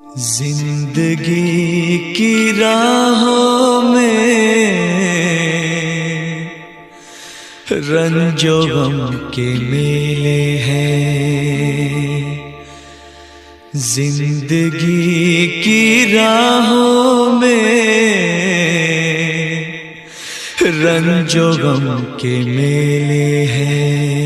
जिंदगी की राहों में रंजो गम के मेले हैं। जिंदगी की राहों में रंजो गम के मेले हैं।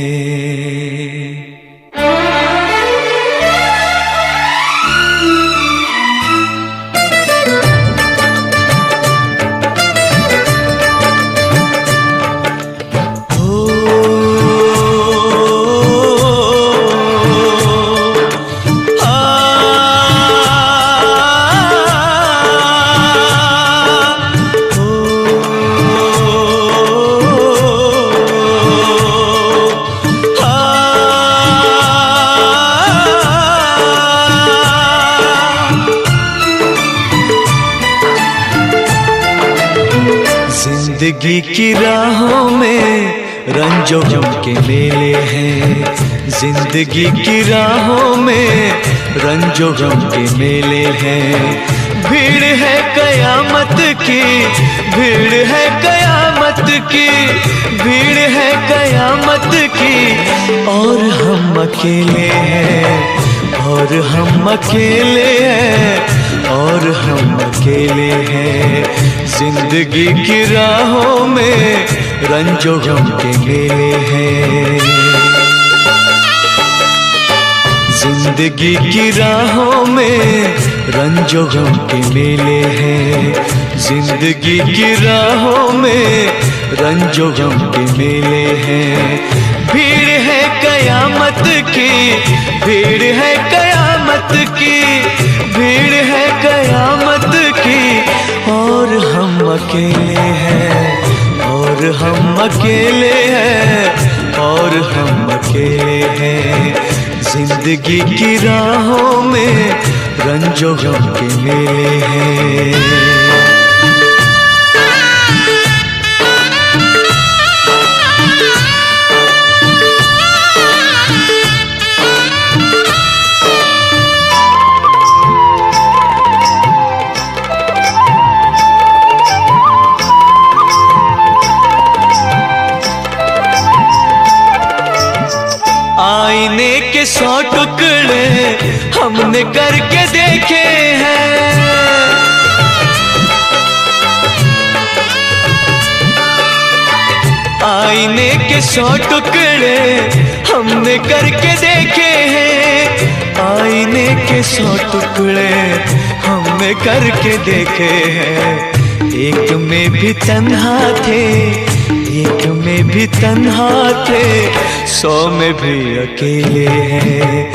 जिंदगी की राहों में रंजो गम के मेले हैं। जिंदगी की राहों में रंजो गम के मेले हैं। भीड़ है कयामत की, भीड़ है कयामत की, भीड़ है कयामत की। और हम अकेले हैं, और हम अकेले हैं, और हम अकेले हैं। जिंदगी की राहों में रंजो गम के मेले हैं। जिंदगी की राहों में रंजो गम के मेले हैं। जिंदगी की राहों में रंजो गम के मेले हैं। भीड़ है कयामत की, भीड़ है कयामत की, भीड़ है कयामत की। और हम अकेले हैं, और हम अकेले हैं, और हम अकेले हैं। जिंदगी की राहों में रंजो गम के मेले हैं। आईने के 100 टुकड़े हमने करके देखे हैं। आईने के 100 टुकड़े हमने करके देखे हैं। आईने के 100 टुकड़े हमने करके देखे हैं। एक में भी तन्हा थे, एक में भी तन्हा थे, 100 में भी अकेले हैं।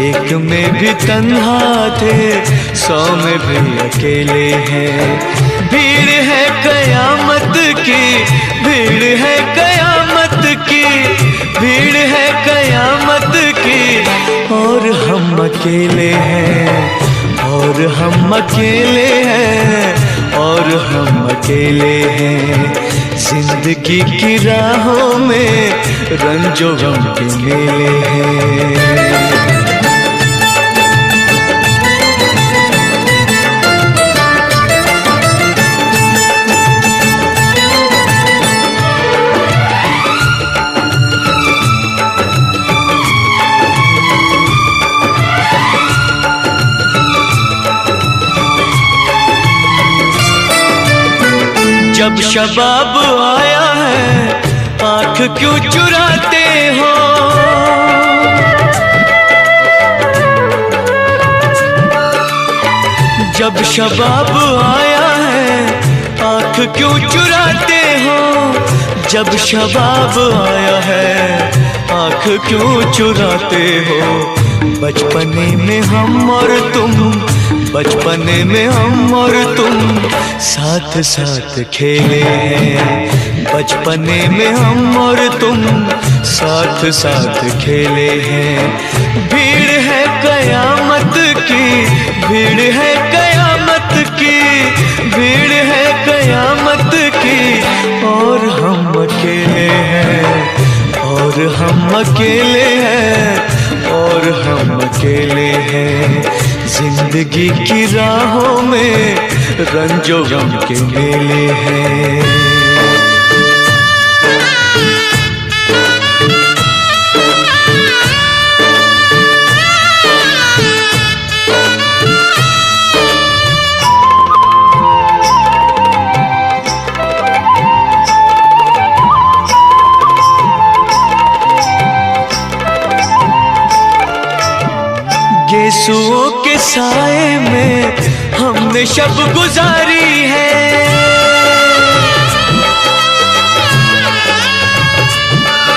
एक में भी तन्हा थे, 100 में भी अकेले हैं। भीड़ है कयामत की, भीड़ है कयामत की, भीड़ है कयामत की। और हम अकेले हैं, और हम अकेले हैं, और हम अकेले हैं। जिंदगी की राहों में रंजो गम के मेले हैं। जब शबाब आया है आँख क्यों चुराते हो। जब शबाब आया है आँख क्यों चुराते हो। जब शबाब आया है आँख क्यों चुराते हो। बचपने में हम और तुम, बचपने में हम और तुम साथ साथ खेले हैं। बचपने में हम और तुम साथ साथ खेले हैं। भीड़ है कयामत की, भीड़ है कयामत की, भीड़ है कयामत की। और हम अकेले हैं, और हम अकेले हैं, और हम अकेले हैं। जिंदगी की राहों में रंजो गम के मेले हैं। गेसुओं के साए में हमने शब गुजारी है,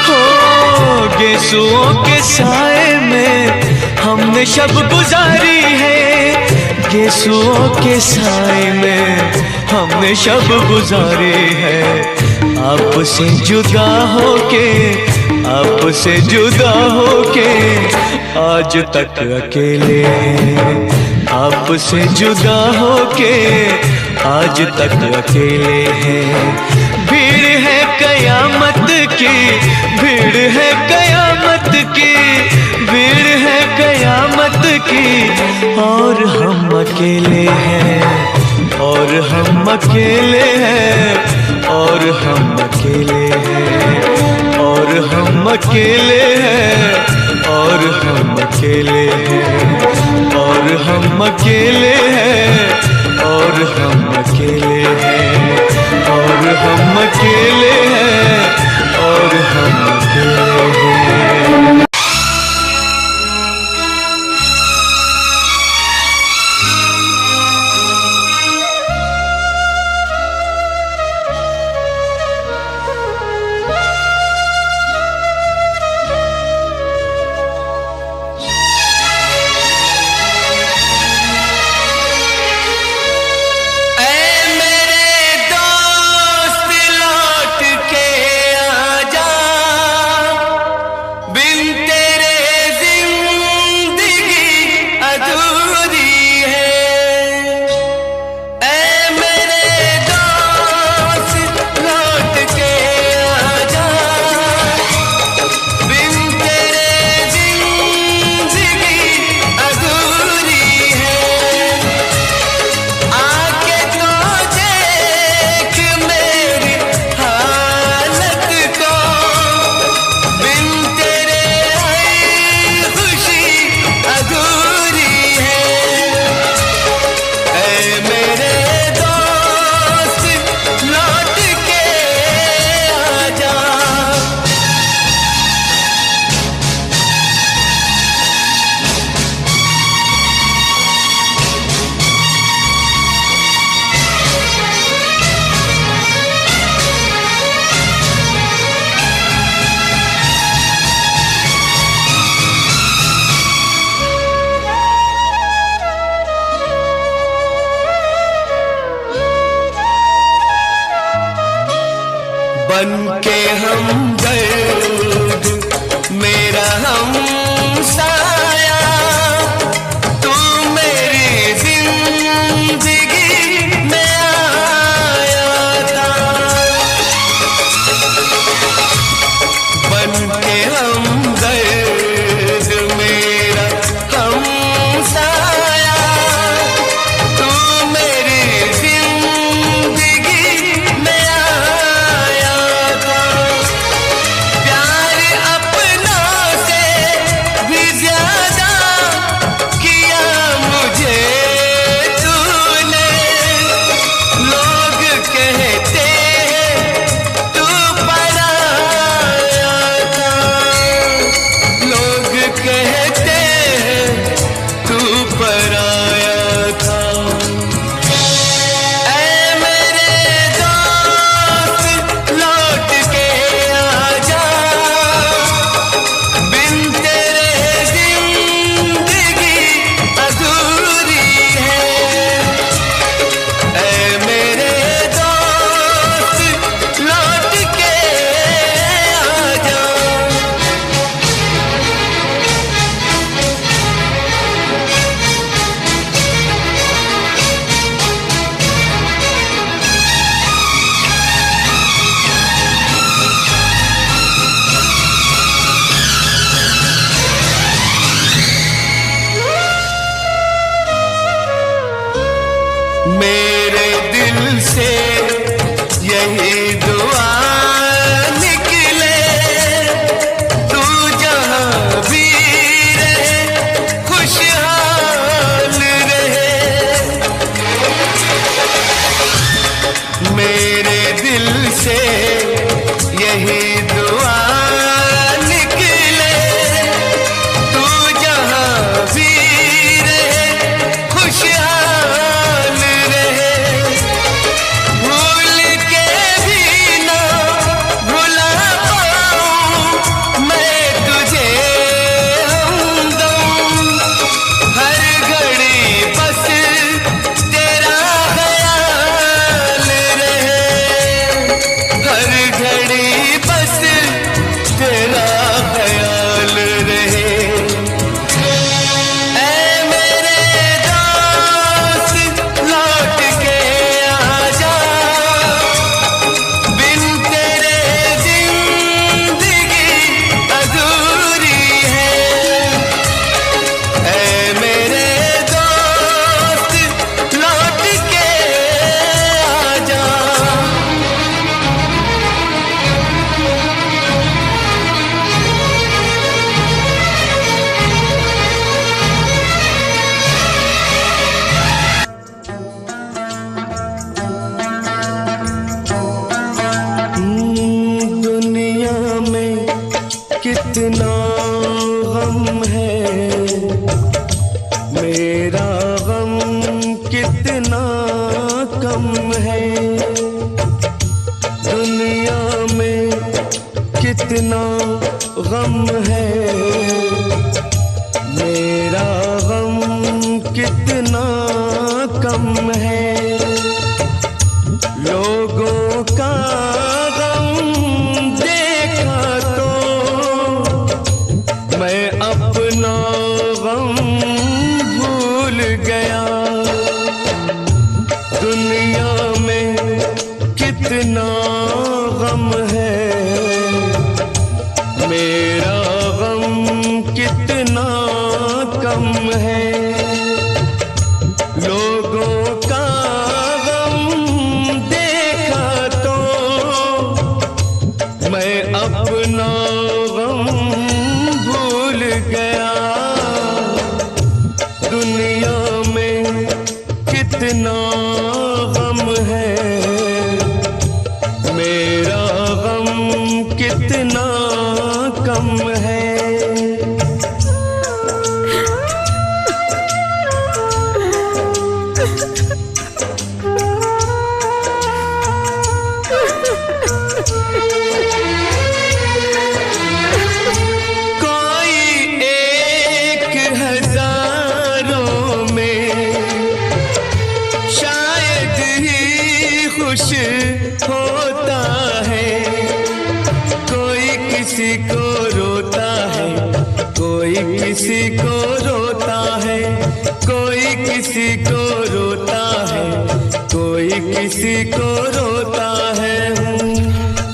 हो गेसुओं के साए में हमने शब गुजारी है। गेसुओं के साए में हमने शब गुजारी है। आपसे जुदा होके, आपसे जुदा होके आज तक अकेले हैं। आपसे जुदा होके आज तक अकेले हैं। भीड़ है कयामत की, भीड़ है कयामत की, भीड़ है कयामत की, और हम अकेले हैं, और हम अकेले हैं, और हम अकेले हैं, और हम अकेले हैं, और हम अकेले हैं, और हम अकेले हैं, और हम अकेले हैं, और हम अकेले हैं, और हम अकेले हैं। बनके हमदर्द मेरा हमसाया, तू मेरी जिंदगी में आया था। बनके हमदर्द मेरा हमसाया, तू मेरी जिंदगी में आया था। प्यार मेरे दिल से यही दुआ निकले, तू जहाँ भी रहे खुशहाल रहे। मेरे दिल से यही दुआ निकले, तू जहाँ भी रहे खुशहाल रहे। भूल के भी ना भुला पाऊं मैं तुझे हमदम, हर घड़ी बस तेरा ख्याल रहे, हर घड़ी बस तेरा ख्याल रहे। ऐ मेरे दोस्त लौट के आजा, बिन तेरे जिंदगी अधूरी है। ऐ मेरे दोस्त लौट के आजा। दुनिया में कितना गम है, मेरा गम कितना कम है। दुनिया में कितना गम है, मेरा गम कितना कम है। लोगों का गम देखा तो मैं अपना गम भूल गया। दुनिया में कितना गम है, मेरा गम कितना कम है। लोगों का मैं अपना गम भूल गया। दुनिया में कितना गम है, मेरा गम कितना कम है। खुश होता है, कोई किसी को रोता है, कोई किसी को रोता है, कोई किसी को रोता है, कोई किसी को रोता है।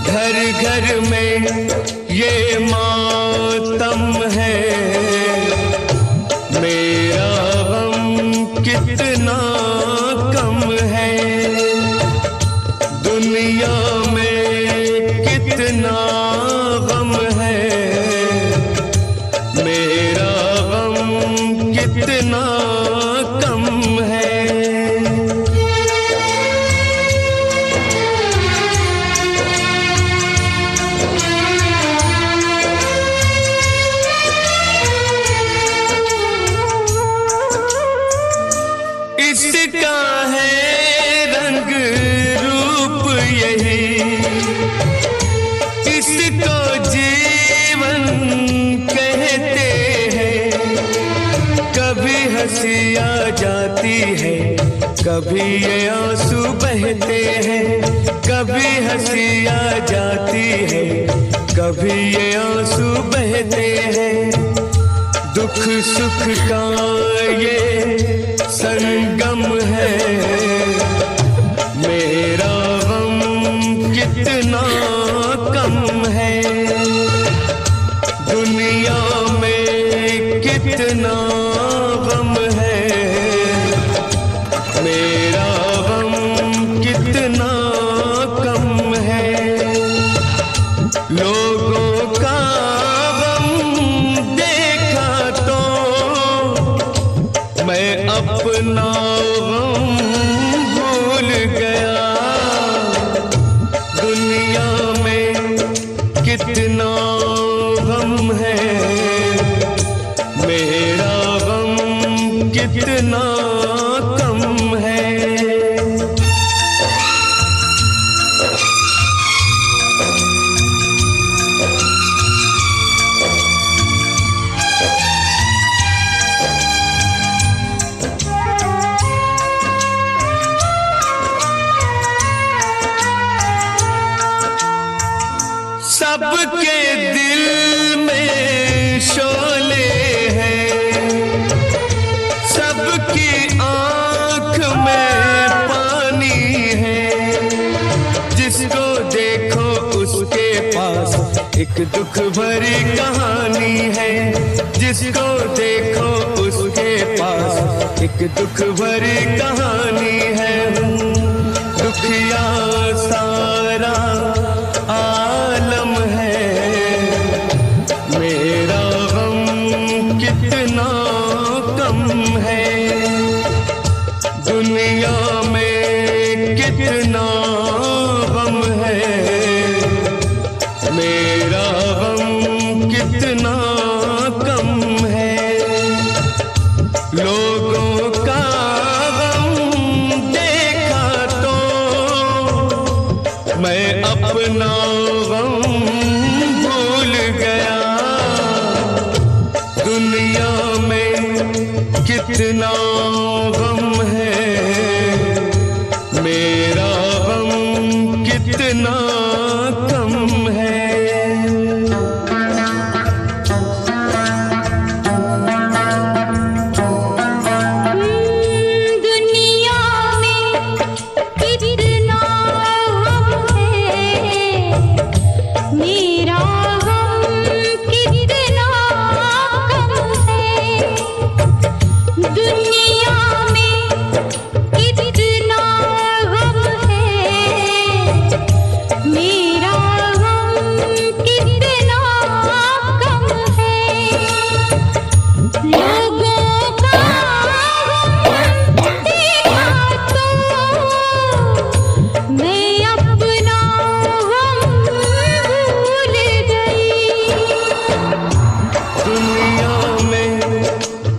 घर घर में ये मातम है, मेरा गम कितना कम है। दुनिया में कितना गम है, मेरा गम कितना कम है। इसका है रंग रूप यही, इसको जीवन कहते हैं। कभी हंसी आ जाती है, कभी ये आंसू बहते हैं। कभी हंसी आ जाती है, कभी ये आंसू बहते हैं। दुख सुख का ये संगम है, मेरा गम कितना कम है। दुनिया में कितना गम है, मेरा अपना गम भूल गया। दुनिया में कितना गम है, मेरा गम कितना कम है। सबके दिल में शोले हैं, सबकी आंख में पानी है। जिसको देखो उसके पास एक दुख भरी कहानी है। जिसको देखो उसके पास एक दुख भरी कहानी है। दुखिया सारा आलम है, मेरा गम कितना कम है। दुनिया में कितना गम है, मेरा गम कितना कम है। लोगों का गम देखा तो मैं अपना गम भूल गया। दुनिया में कितना गम है, मेरा गम कितना कम है।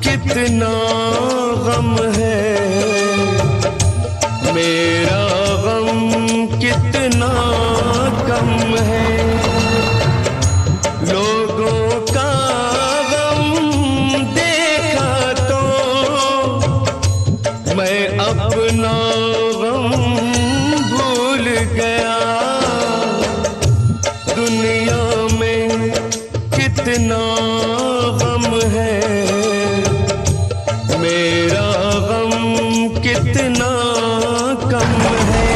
कितना गम है, मेरा गम कितना कम है। लोगों का गम देखा तो मैं अपना गम भूल गया। दुनिया में कितना गम है, मेरा गम कितना कम है।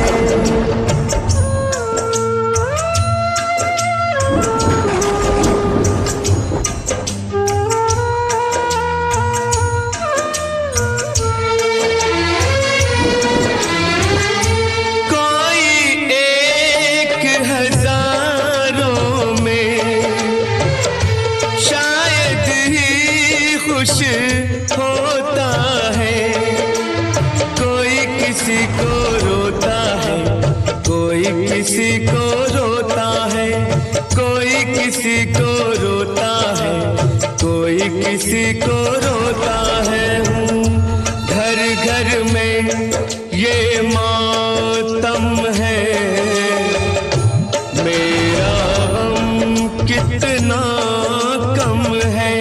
कोई एक हजारों में शायद ही खुश होता है। कोई किसी को रोता है, कोई किसी को रोता है। कोई किसी को रोता है, कोई किसी को रोता है। घर घर में ये मातम है, मेरा गम कितना कम है।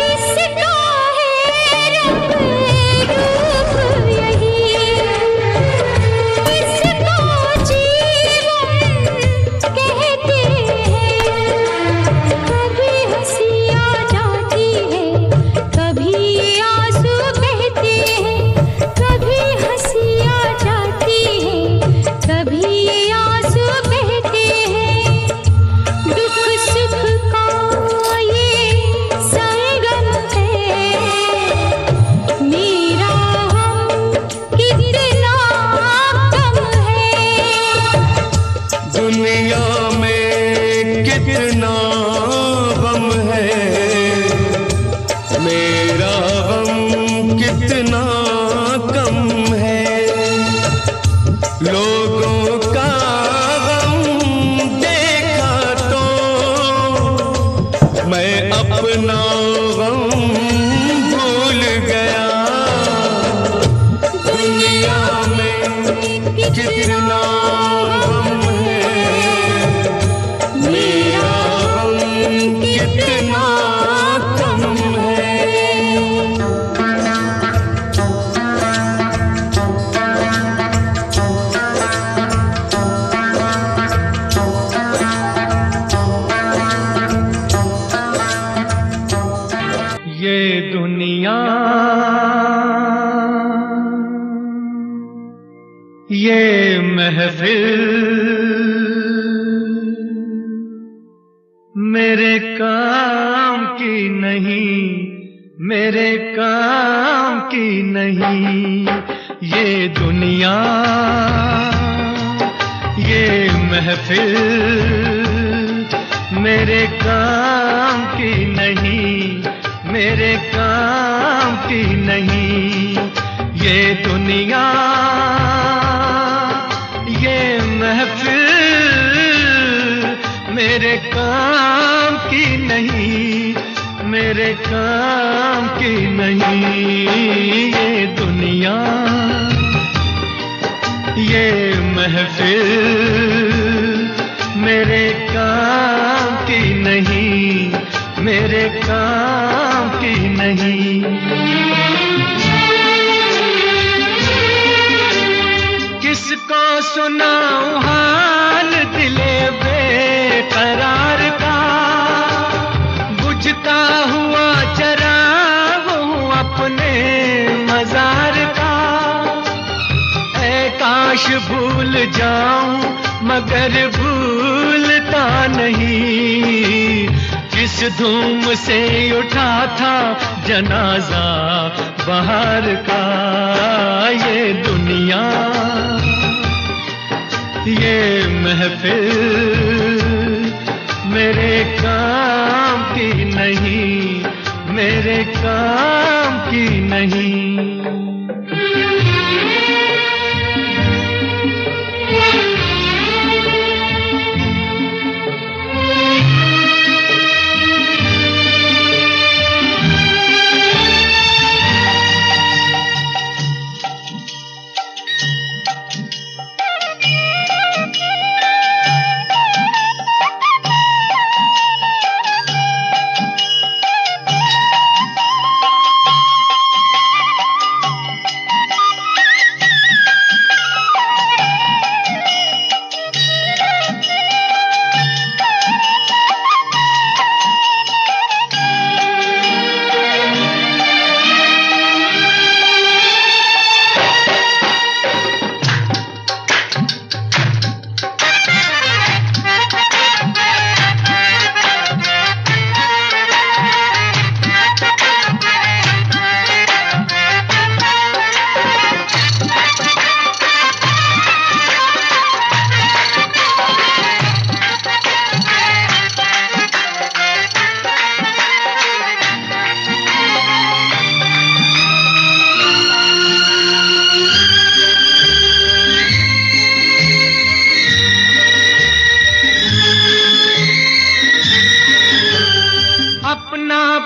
इस लोगों का गम देखा तो मैं अपना गम भूल गया। दुनिया में कितना गम है, मेरा गम कितना कम है। ये दुनिया, ये महफिल मेरे काम की नहीं, मेरे काम की नहीं। ये दुनिया, ये महफिल मेरे काम की नहीं, मेरे काम की नहीं। ये दुनिया, ये महफिल मेरे काम की नहीं, मेरे काम की नहीं। ये दुनिया, ये महफिल मेरे काम की नहीं, मेरे काम की नहीं। किसको सुनाऊं हाल दिले बेकरार का, बुझता हुआ चराग हूँ अपने मजार का। ऐ काश भूल जाऊं मगर भूलता नहीं, किस धूम से उठा था जनाजा बहार का। ये दुनिया, ये महफिल मेरे काम की नहीं, मेरे काम की नहीं।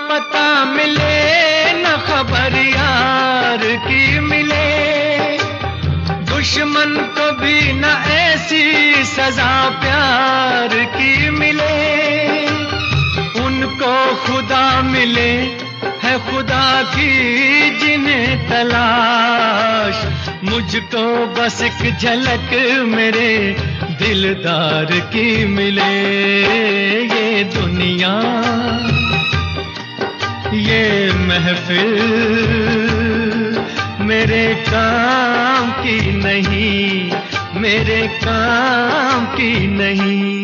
पता मिले न खबर यार की मिले, दुश्मन को भी न ऐसी सजा प्यार की मिले। उनको खुदा मिले है खुदा की जिन्हें तलाश, मुझको बस एक झलक मेरे दिलदार की मिले। ये दुनिया, ये महफिल मेरे काम की नहीं, मेरे काम की नहीं।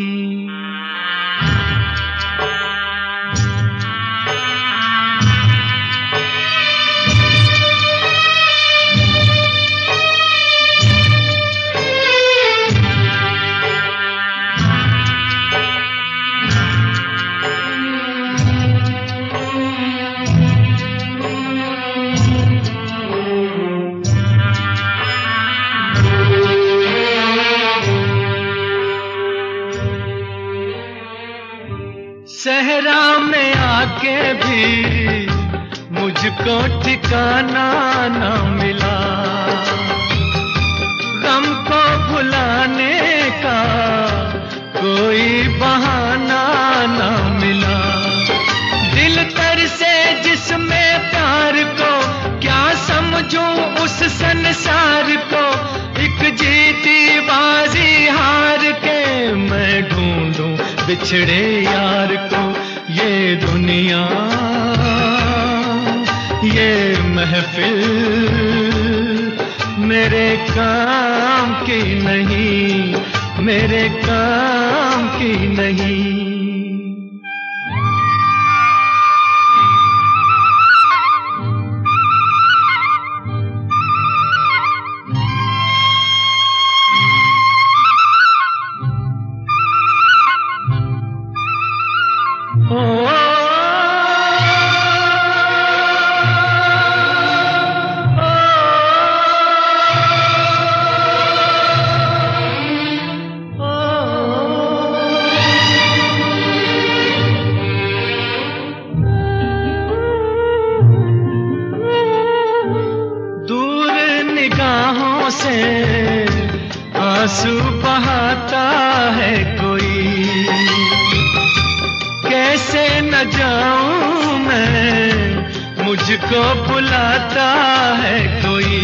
सहरा में आके भी मुझको ठिकाना न मिला, गम को भुलाने का कोई बहाना न मिला। दिल तर से जिसमें प्यार को, क्या समझूं उस संसार को, एक जीती बाजी हार के मैं ढूंढूं बिछड़े यार को। ये दुनिया, ये महफिल मेरे काम की नहीं, मेरे काम की नहीं। से आंसू बहाता है कोई, कैसे न जाऊं मैं, मुझको बुलाता है कोई।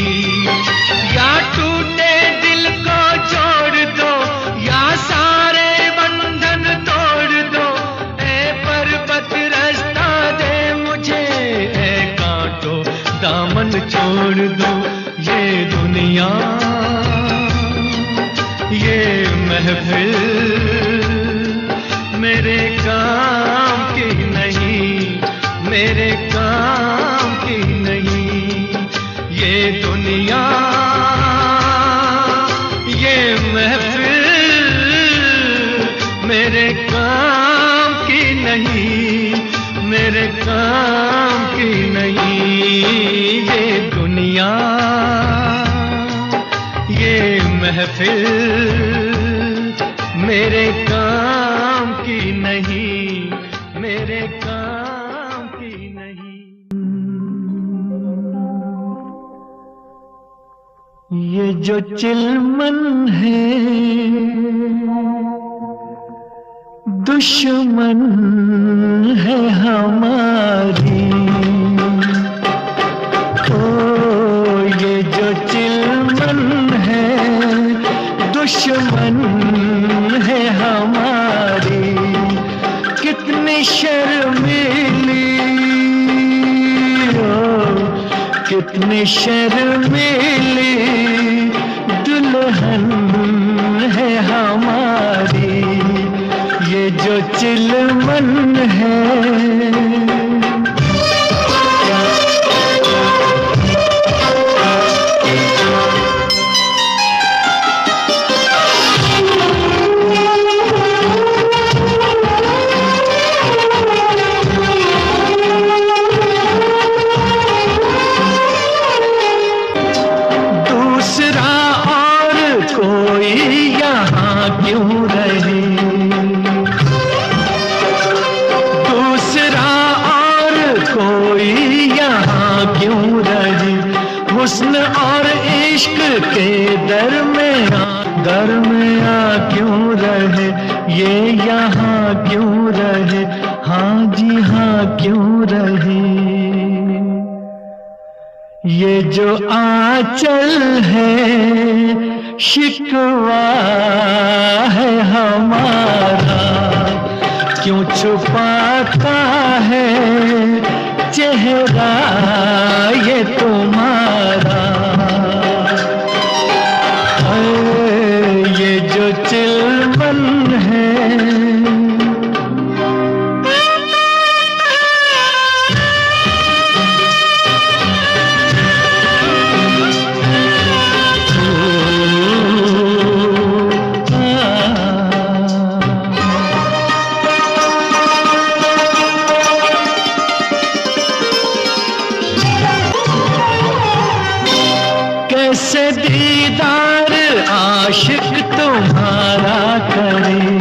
या टूटे दिल को जोड़ दो, या सारे बंधन तोड़ दो, ऐ पर्वत रास्ता दे मुझे, ऐ कांटो दामन छोड़ दो। ये दुनिया, ये महफिल मेरे काम की नहीं, मेरे काम की नहीं। ये दुनिया, ये महफिल मेरे काम की नहीं, मेरे काम की नहीं। ये दुनिया, ये महफिल मेरे काम की नहीं, मेरे काम की नहीं। ये जो चिलमन है दुश्मन है हमारी, ये जो चिलमन है दुश्मन है हमारी। कितनी शर्मीली, कितनी शर्मीली दुल्हन है हमारी, ये जो चिलमन है। हुस्न और इश्क के दरमियाँ क्यों रहे, ये यहाँ क्यों रहे, हाँ जी हाँ क्यों रहे। ये जो आंचल है शिकवा है हमारा, क्यों छुपाता है चेहरा ये तुम्हारा। ये जो चिलमन है, कैसे दीदार आशिक तुम्हारा करे,